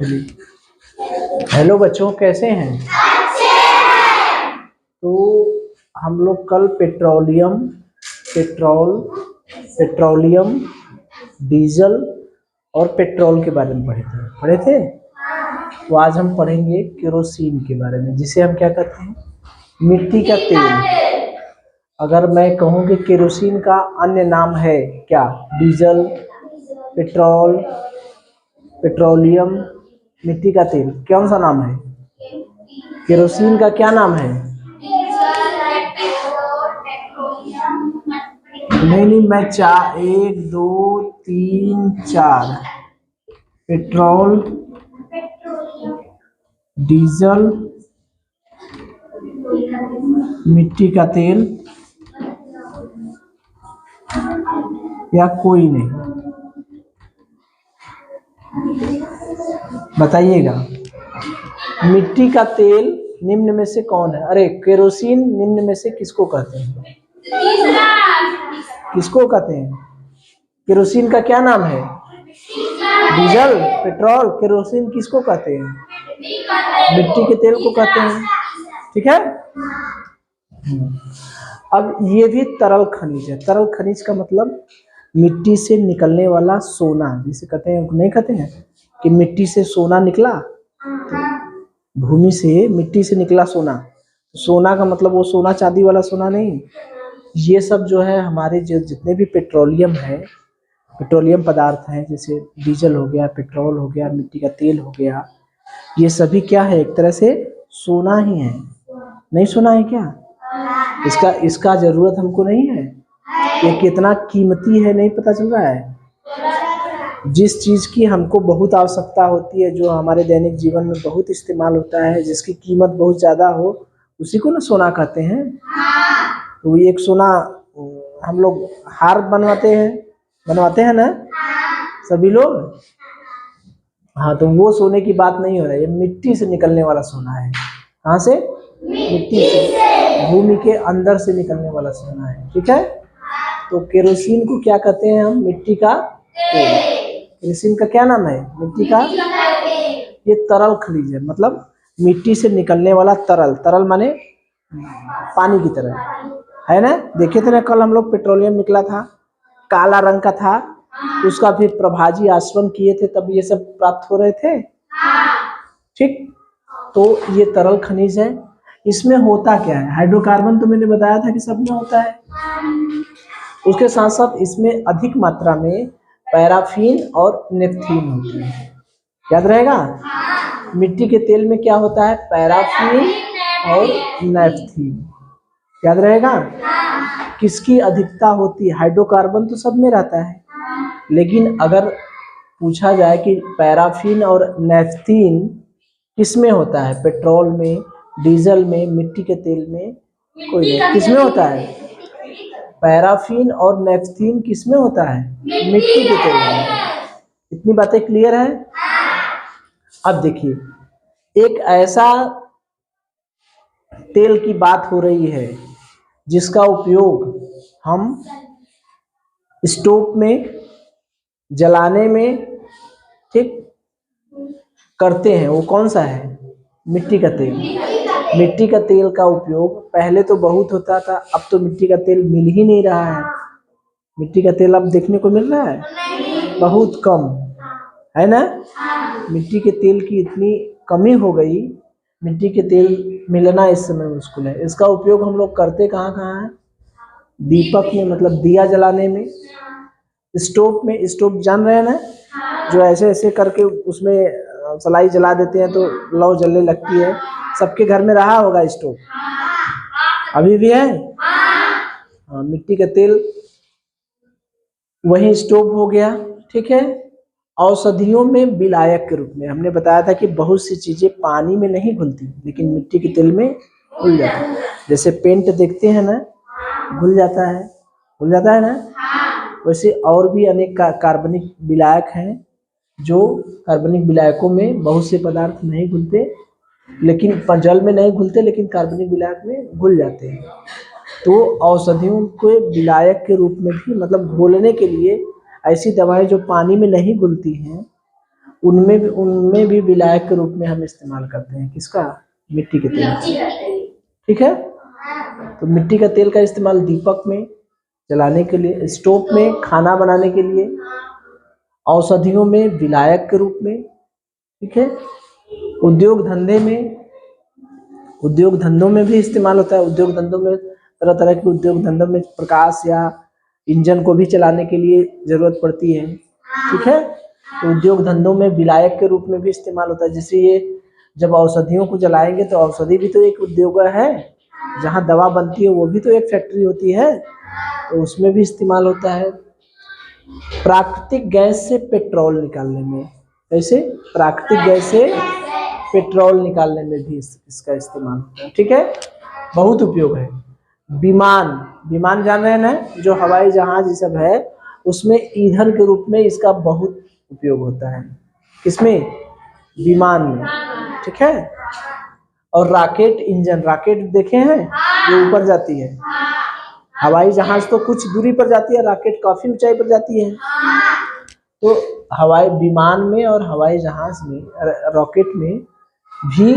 चलिए। हेलो बच्चों, कैसे हैं? तो हम लोग कल पेट्रोलियम, डीजल और पेट्रोल के बारे में पढ़े थे। तो आज हम पढ़ेंगे केरोसिन के बारे में, जिसे हम क्या कहते हैं? मिट्टी का तेल। अगर मैं कहूँ कि केरोसिन का अन्य नाम है क्या? डीजल, पेट्रोलियम, मिट्टी का तेल, कौन सा नाम है? केरोसिन का क्या नाम है? नहीं, मैं 1 2 3 4 पेट्रोल, डीजल, मिट्टी का तेल या कोई नहीं? बताइएगा। मिट्टी का तेल निम्न में से कौन है? अरे, केरोसिन निम्न में से किसको कहते हैं? किसको कहते हैं? केरोसिन का क्या नाम है? Diesel, petrol. केरोसिन किसको कहते हैं? मिट्टी के तेल को कहते हैं। ठीक है। अब ये भी तरल खनिज है। तरल खनिज का मतलब मिट्टी से निकलने वाला सोना, जिसे कहते हैं, नहीं कहते हैं कि मिट्टी से सोना निकला? भूमि से, मिट्टी से निकला सोना। सोना का मतलब वो सोना चांदी वाला सोना नहीं। ये सब जो है हमारे जितने भी पेट्रोलियम पदार्थ हैं, जैसे डीजल हो गया, पेट्रोल हो गया, मिट्टी का तेल हो गया, ये सभी क्या है? एक तरह से सोना ही है। नहीं सोना है क्या? इसका जरूरत हमको नहीं है। ये कितना कीमती है नहीं पता चल रहा है? जिस चीज की हमको बहुत आवश्यकता होती है, जो हमारे दैनिक जीवन में बहुत इस्तेमाल होता है, जिसकी कीमत बहुत ज्यादा हो, उसी को ना सोना कहते हैं। तो ये एक सोना हम लोग हार बनवाते हैं ना सभी लोग। हाँ, तो वो सोने की बात नहीं हो रहा है, ये मिट्टी से निकलने वाला सोना है। कहाँ से? मिट्टी से, भूमि के अंदर से निकलने वाला सोना है। ठीक है। तो केरोसिन को क्या कहते हैं हम? मिट्टी का तेल। केरोसिन का क्या नाम है? मिट्टी का। ये तरल खनिज है, मतलब मिट्टी से निकलने वाला तरल माने पानी की तरह, है ना? देखे थे ना कल हम लोग, पेट्रोलियम निकला था, काला रंग का था, उसका फिर प्रभाजी आश्रम किए थे, तब ये सब प्राप्त हो रहे थे। ठीक। तो ये तरल खनिज है। इसमें होता क्या है? हाइड्रोकार्बन तो मैंने बताया था कि सब में होता है। उसके साथ साथ इसमें अधिक मात्रा में पैराफिन और नेफ्थीन होती है। याद रहेगा? मिट्टी के तेल में क्या होता है? पैराफिन और नेफ्थीन। याद रहेगा? किसकी अधिकता होती है? हाइड्रोकार्बन तो सब में रहता है, लेकिन अगर पूछा जाए कि पैराफिन और नेफ्थीन किस में होता है? पेट्रोल में, डीजल में, मिट्टी के तेल में? कोई नहीं। किस में होता है? पैराफिन और नेफ्थीन किस में होता है? मिट्टी के तेल में। इतनी बातें क्लियर है? अब देखिए, एक ऐसा तेल की बात हो रही है जिसका उपयोग हम स्टोव में जलाने में, ठीक, करते हैं। वो कौन सा है? मिट्टी का तेल। मिट्टी का तेल का उपयोग पहले तो बहुत होता था, अब तो मिट्टी का तेल मिल ही नहीं रहा है। मिट्टी का तेल अब देखने को मिल रहा है? बहुत कम, है ना? मिट्टी के तेल की इतनी कमी हो गई, मिट्टी के तेल मिलना इस समय मुश्किल है। इसका उपयोग हम लोग करते कहाँ है? दीपक में, मतलब दिया जलाने में, स्टोव में। स्टोव जान रहे हैं ना, जो ऐसे ऐसे करके उसमें सलाई जला देते हैं तो लौ जलने लगती है। सबके घर में रहा होगा स्टोव, अभी भी है। हाँ, मिट्टी का तेल वही स्टोव हो गया। ठीक है। औषधियों में विलायक के रूप में हमने बताया था कि बहुत सी चीजें पानी में नहीं घुलती, लेकिन मिट्टी के तेल में घुल जाती है। जैसे पेंट देखते हैं ना, घुल जाता है ना। वैसे और भी अनेक कार्बनिक विलायक हैं, जो कार्बनिक विलायकों में बहुत से पदार्थ नहीं घुलते, लेकिन जल में नहीं घुलते, लेकिन कार्बनिक विलायक में घुल जाते हैं। तो औषधियों के विलायक के रूप में भी, मतलब घोलने के लिए ऐसी दवाएं जो पानी में नहीं घुलती हैं, उनमें भी विलायक के रूप में हम इस्तेमाल करते हैं। किसका? मिट्टी के तेल का। ठीक है, तो मिट्टी का तेल का इस्तेमाल दीपक में जलाने के लिए, स्टोव में खाना बनाने के लिए, औषधियों में विलायक के रूप में। ठीक है, उद्योग धंधों में भी इस्तेमाल होता है। उद्योग धंधों में तरह तरह के उद्योग धंधों में प्रकाश या इंजन को भी चलाने के लिए जरूरत पड़ती है। ठीक है, तो उद्योग धंधों में विलायक के रूप में भी इस्तेमाल होता है। जैसे ये जब औषधियों को जलाएंगे तो औषधि भी तो एक उद्योग है, जहाँ दवा बनती है वो भी तो एक फैक्ट्री होती है, तो उसमें भी इस्तेमाल होता है। प्राकृतिक गैस से पेट्रोल निकालने में, कैसे? प्राकृतिक गैस से पेट्रोल निकालने में भी इसका इस्तेमाल होता है। ठीक है, बहुत उपयोग है। विमान जान रहे हैं ना, जो हवाई जहाज ये सब है, उसमें ईंधन के रूप में इसका बहुत उपयोग होता है। किसमें? विमान में। ठीक है, और रॉकेट इंजन, रॉकेट देखे हैं, ये ऊपर जाती है। हवाई जहाज तो कुछ दूरी पर जाती है, रॉकेट काफी ऊंचाई पर जाती है। तो विमान में और हवाई जहाज में, रॉकेट में भी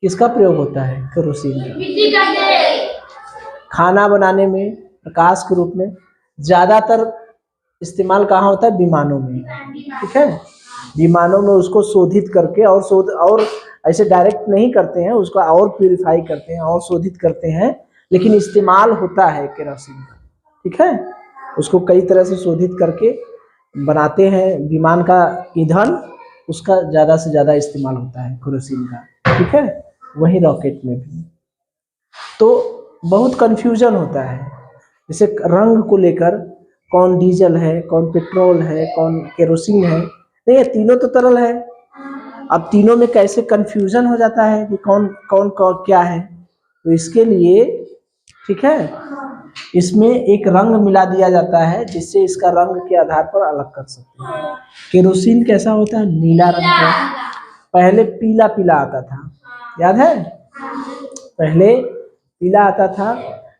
किसका प्रयोग होता है? केरोसिन का। खाना बनाने में प्रकाश के रूप में ज्यादातर इस्तेमाल कहाँ होता है? विमानों में। ठीक है, विमानों में उसको शोधित करके और ऐसे डायरेक्ट नहीं करते हैं, उसको और प्यूरिफाई करते हैं और शोधित करते हैं, लेकिन इस्तेमाल होता है केरोसिन का। ठीक है, उसको कई तरह से शोधित करके बनाते हैं विमान का ईंधन, उसका ज़्यादा से ज़्यादा इस्तेमाल होता है केरोसिन का। ठीक है, वही रॉकेट में भी। तो बहुत कन्फ्यूजन होता है, जैसे रंग को लेकर, कौन डीजल है, कौन पेट्रोल है, कौन केरोसिन है। नहीं, ये तीनों तो तरल है। अब तीनों में कैसे कन्फ्यूजन हो जाता है कि कौन कौन क्या है, तो इसके लिए, ठीक है, इसमें एक रंग मिला दिया जाता है जिससे इसका रंग के आधार पर अलग कर सकते हैं। केरोसिन कैसा होता है? नीला रंग का। पहले पीला पीला आता था, याद है? पहले पीला आता था,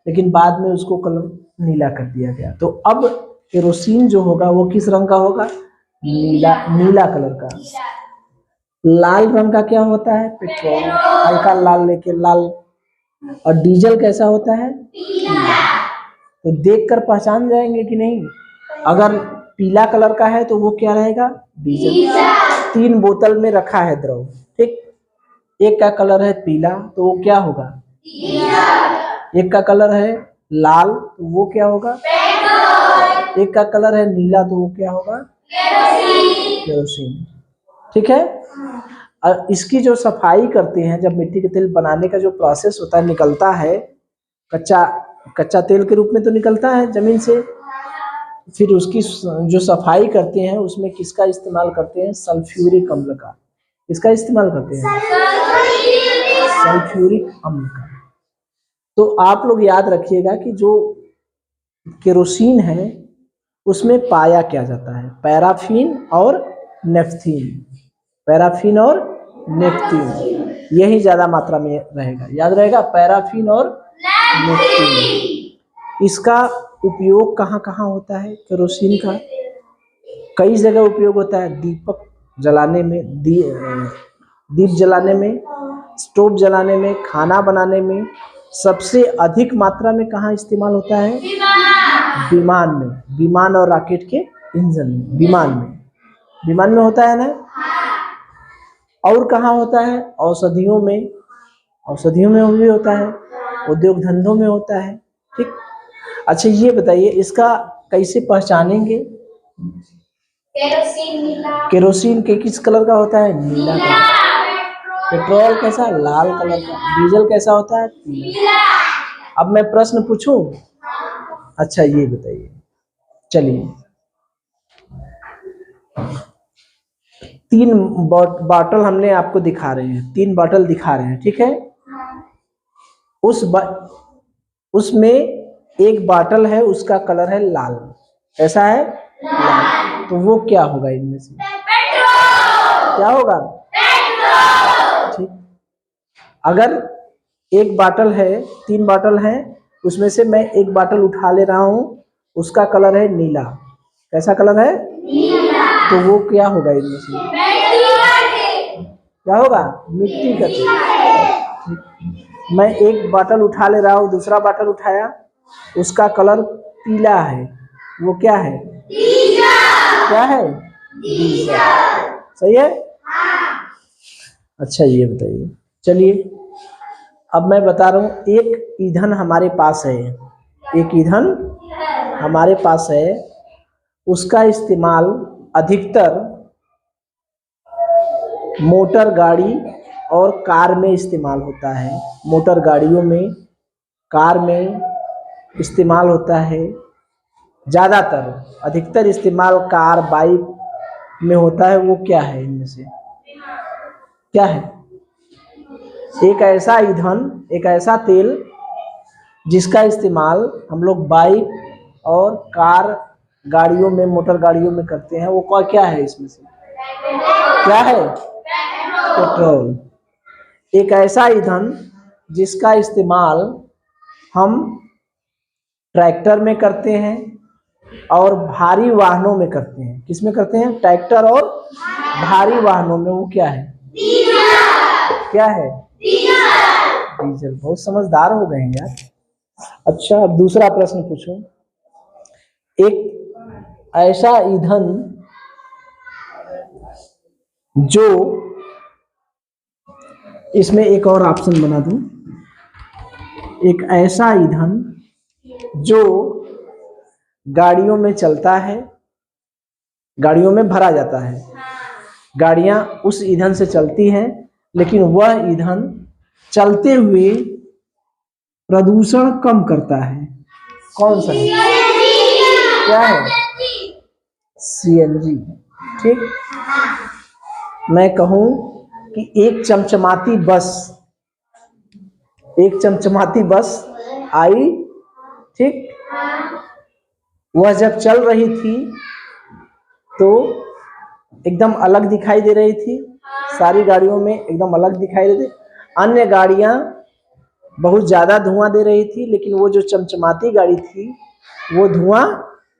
लेकिन बाद में उसको कलर नीला कर दिया गया। तो अब केरोसिन जो होगा वो किस रंग का होगा? नीला कलर का। लाल रंग का क्या होता है? पेट्रोल, हल्का लाल लेके लाल। और डीजल कैसा होता है? पीला। तो देखकर पहचान जाएंगे कि नहीं? अगर पीला कलर का है तो वो क्या रहेगा? डीजल। 3 बोतल में रखा है द्रव, ठीक, एक का कलर है पीला तो वो क्या होगा? एक का कलर है लाल तो वो क्या होगा? एक का कलर है नीला तो वो क्या होगा? केरोसिन। ठीक है, और इसकी जो सफाई करते हैं, जब मिट्टी के तेल बनाने का जो प्रोसेस होता है, निकलता है कच्चा तेल के रूप में तो निकलता है जमीन से, फिर उसकी जो सफाई करते हैं उसमें किसका इस्तेमाल करते हैं? सल्फ्यूरिक अम्ल का। किसका इस्तेमाल करते हैं? सल्फ्यूरिक अम्ल का। तो आप लोग याद रखिएगा कि जो केरोसिन है उसमें पाया क्या जाता है? पैराफिन और नेफ्थीन। पैराफिन और नेफ्थीन, यही ज्यादा मात्रा में रहेगा, याद रहेगा, पैराफिन और नेफ्थीन। इसका उपयोग कहाँ कहाँ होता है केरोसिन का? कई जगह उपयोग होता है। दीपक जलाने में, दीप जलाने में, स्टोव जलाने में, खाना बनाने में। सबसे अधिक मात्रा में कहाँ इस्तेमाल होता है? विमान में, विमान और रॉकेट के इंजन में। विमान में होता है ना। और कहाँ होता है? औषधियों में, औषधियों में भी होता है, उद्योग धंधों में होता है। ठीक, अच्छा ये बताइए इसका कैसे पहचानेंगे? केरोसिन के किस कलर का होता है? नीला कलर। पेट्रोल कैसा? लाल कलर का। डीजल कैसा होता है? पीला। अब मैं प्रश्न पूछूं? अच्छा ये बताइए, चलिए, 3 बॉटल हमने आपको दिखा रहे हैं, 3 बॉटल दिखा रहे हैं, ठीक है। उसमें एक बॉटल है, उसका कलर है लाल, कैसा है? लाल। तो वो क्या होगा इनमें से? क्या होगा? ठीक, अगर एक बॉटल है, 3 बॉटल है, उसमें से मैं एक बॉटल उठा ले रहा हूँ, उसका कलर है नीला, कैसा कलर है? नीला। तो वो क्या होगा इनमें से? क्या होगा? मिट्टी का तेल। मैं एक बाटल उठा ले रहा हूँ, दूसरा बाटल उठाया, उसका कलर पीला है, वो क्या है? क्या है? डीजल। सही है? अच्छा ये बताइए, चलिए अब मैं बता रहा हूँ, एक ईंधन हमारे पास है, एक ईंधन हमारे पास है, उसका इस्तेमाल अधिकतर मोटर गाड़ी और कार में इस्तेमाल होता है। मोटर गाड़ियों में, कार में इस्तेमाल होता है। ज़्यादातर, अधिकतर इस्तेमाल कार, बाइक में होता है। वो क्या है इनमें से? क्या है? एक ऐसा ईंधन, एक ऐसा तेल जिसका इस्तेमाल हम लोग बाइक और कार गाड़ियों में, मोटर गाड़ियों में करते हैं, वो क्या है इसमें से? क्या है? पेट्रोल। एक ऐसा ईंधन जिसका इस्तेमाल हम ट्रैक्टर में करते हैं और भारी वाहनों में करते हैं। किस में करते हैं? ट्रैक्टर और भारी वाहनों में। वो क्या है? क्या है? डीजल। बहुत समझदार हो गए हैं यार। अच्छा अब दूसरा प्रश्न पूछो। एक ऐसा ईंधन जो, इसमें एक और ऑप्शन बना दूं, एक ऐसा ईंधन जो गाड़ियों में चलता है, गाड़ियों में भरा जाता है, गाड़ियां उस ईंधन से चलती हैं, लेकिन वह ईंधन चलते हुए प्रदूषण कम करता है। कौन सा है? क्या है? सीएनजी। ठीक। मैं कहूं कि एक चमचमाती बस, एक चमचमाती बस आई, ठीक, वह जब चल रही थी तो एकदम अलग दिखाई दे रही थी, सारी गाड़ियों में एकदम अलग दिखाई दे रही थी। अन्य गाड़ियां बहुत ज़्यादा धुआं दे रही थी, लेकिन वो जो चमचमाती गाड़ी थी वो धुआं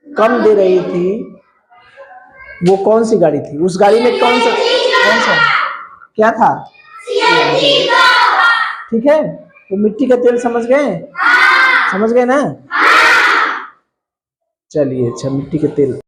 कम दे रही थी। वो कौन सी गाड़ी थी? उस गाड़ी में कौन सा क्या था? ठीक है, तो मिट्टी का तेल समझ गए? समझ गए ना? चलिए अच्छा, मिट्टी के तेल